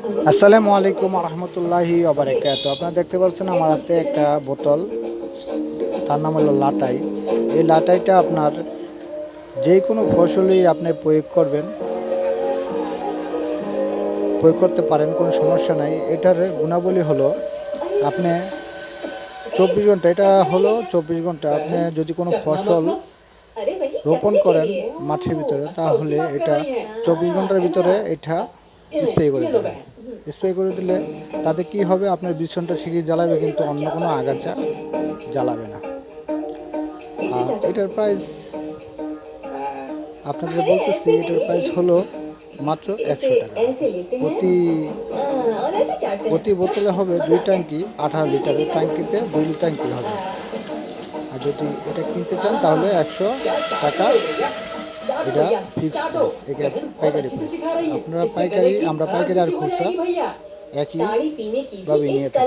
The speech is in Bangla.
আসসালামু আলাইকুম রহমতুল্লাহি ওবারাকাতুহু। আপনারা দেখতে পাচ্ছেন আমার হাতে একটা বোতল, তার নাম হলো লাটাই। এই লাটাইটা আপনার যে কোনো ফসলেই আপনি প্রয়োগ করতে পারেন, কোনো সমস্যা নাই। এটার গুণাবলী হলো আপনি 24 ঘন্টা, এটা হলো 24 ঘন্টা আপনি যদি কোনো ফসল রোপণ করেন মাঠের ভিতরে, তাহলে এটা 24 ঘন্টার ভিতরে এটা স্প্রে করে দেবেন। স্প্রে করে দিলে তাতে কি হবে, আপনার বিছনটা ঠিকই জ্বালাবে, কিন্তু অন্য কোনো আগাছা জ্বালাবে না। আর এটার প্রাইস আপনাদের বলতেছি, এটার প্রাইস হলো মাত্র 100 টাকা। প্রতি প্রতি বোতলে হবে 2 ট্যাঙ্কি, 18 লিটারের ট্যাঙ্কিতে 2 ট্যাঙ্কি হবে। আর যদি এটা কিনতে চান তাহলে 100 টাকা, এটা ফিক্সড প্রাইস, এটা পাইকারি প্রাইস। আমরা পাইকারি আর খুচরা একইভাবে নিয়ে থাকি।